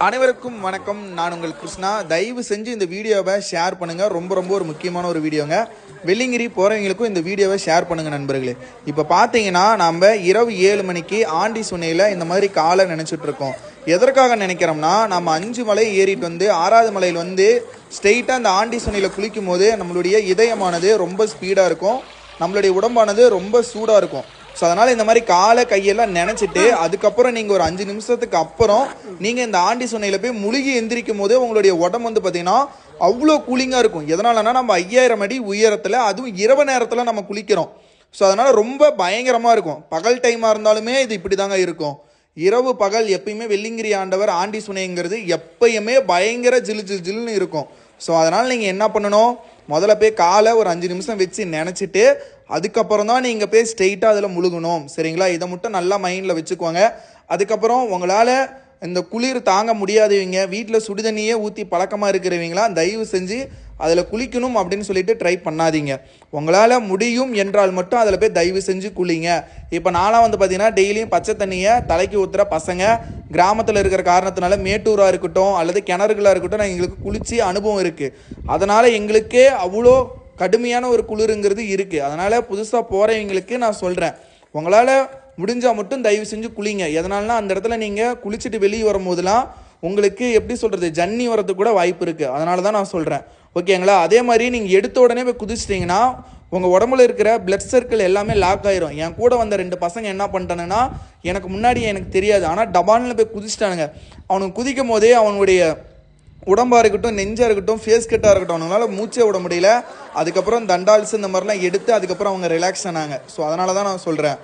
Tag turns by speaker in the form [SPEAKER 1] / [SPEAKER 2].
[SPEAKER 1] அனைவருக்கும் வணக்கம். நான் உங்கள் கிருஷ்ணா. தயவு செஞ்சு இந்த வீடியோவை ஷேர் பண்ணுங்கள். ரொம்ப ஒரு முக்கியமான ஒரு வீடியோங்க. வெள்ளிங்கிரி போகிறவங்களுக்கும் இந்த வீடியோவை ஷேர் பண்ணுங்கள் நண்பர்களே. இப்போ பார்த்தீங்கன்னா நம்ம இரவு 7 மணிக்கு ஆண்டி சுனையில் இந்த மாதிரி காலை நினச்சிட்ருக்கோம். எதற்காக நினைக்கிறோம்னா, நம்ம 5 மலை ஏறிட்டு வந்து 6வது மலையில் வந்து ஸ்ட்ரெயிட்டாக அந்த ஆண்டி சுனையில் குளிக்கும் போது நம்மளுடைய இதயமானது ரொம்ப ஸ்பீடாக இருக்கும், நம்மளுடைய உடம்பானது ரொம்ப சூடாக இருக்கும். ஸோ அதனால் இந்த மாதிரி காலை கையெல்லாம் நினச்சிட்டு அதுக்கப்புறம் நீங்கள் ஒரு 5 நிமிஷத்துக்கு அப்புறம் நீங்கள் இந்த ஆண்டி சுனையில் போய் முழுகி எந்திரிக்கும் போது உங்களுடைய உடம்பு வந்து பார்த்தீங்கன்னா அவ்வளோ கூலிங்காக இருக்கும். எதனாலனா நம்ம 5000 அடி உயரத்தில், அதுவும் இரவு நேரத்தில் நம்ம குளிக்கிறோம். ஸோ அதனால் ரொம்ப பயங்கரமாக இருக்கும். பகல் டைமாக இருந்தாலுமே இது இப்படி தாங்க இருக்கும். இரவு பகல் எப்பயுமே வெள்ளிங்கிரி ஆண்டவர் ஆண்டி சுனைங்கிறது எப்பயுமே பயங்கர ஜில்லுன்னு இருக்கும். ஸோ அதனால் நீங்கள் என்ன பண்ணணும், முதல்ல போய் காலை ஒரு 5 நிமிஷம் வச்சு நினச்சிட்டு அதுக்கப்புறம் தான் நீங்கள் போய் ஸ்ட்ரெயிட்டாக அதில் முழுகணும். சரிங்களா? இதை மட்டும் நல்லா மைண்டில் வச்சுக்கோங்க. அதுக்கப்புறம் உங்களால் இந்த குளிர் தாங்க முடியாதவங்க, வீட்டில் சுடுதண்ணியே ஊற்றி பழக்கமாக இருக்கிறவங்களாம் தயவு செஞ்சு அதில் குளிக்கணும் அப்படின்னு சொல்லிட்டு ட்ரை பண்ணாதீங்க. உங்களால் முடியும் என்றால் மட்டும் அதில் போய் தயவு செஞ்சு குளிங்க. இப்போ நான்லாம் வந்து பார்த்தீங்கன்னா டெய்லியும் பச்சை தண்ணியை தலைக்கு ஊற்றுற பசங்க, கிராமத்தில் இருக்கிற காரணத்தினால மேட்டூராக இருக்கட்டும் அல்லது கிணறுகளாக இருக்கட்டும், நான் எங்களுக்கு குளிச்சு அனுபவம் இருக்குது. அதனால் எங்களுக்கே அவ்வளோ கடுமையான ஒரு குளிருங்கிறது இருக்குது. அதனால் புதுசாக போகிறவங்களுக்கு நான் சொல்கிறேன், உங்களால் முடிஞ்சால் மட்டும் தயவு செஞ்சு குளிங்க. எதனால்னா அந்த இடத்துல நீங்கள் குளிச்சுட்டு வெளியே வரும்போதெல்லாம் உங்களுக்கு எப்படி சொல்கிறது, ஜன்னி வரதுக்கு கூட வாய்ப்பு இருக்குது. அதனால தான் நான் சொல்கிறேன். ஓகேங்களா? அதே மாதிரி நீங்கள் எடுத்த உடனே போய் குதிச்சிட்டிங்கன்னா உங்கள் உடம்புல இருக்கிற பிளட் சர்க்கிள் எல்லாமே லாக் ஆயிரும். என் கூட வந்த 2 பசங்க என்ன பண்ணிட்டானுங்கன்னா, எனக்கு முன்னாடி எனக்கு தெரியாது, ஆனால் டபானில் போய் குதிச்சிட்டானுங்க. அவனுக்கு குதிக்கும் போதே அவனுடைய உடம்பாக இருக்கட்டும், நெஞ்சாக இருக்கட்டும், ஃபேஸ் கட்டாக இருக்கட்டும், அவங்களால மூச்சே விட முடியல. அதுக்கப்புறம் தண்டால்ஸ் இந்த மாதிரிலாம் எடுத்து அதுக்கப்புறம் அவங்க ரிலாக்ஸ் ஆனாங்க. ஸோ அதனால தான் நான் சொல்கிறேன்.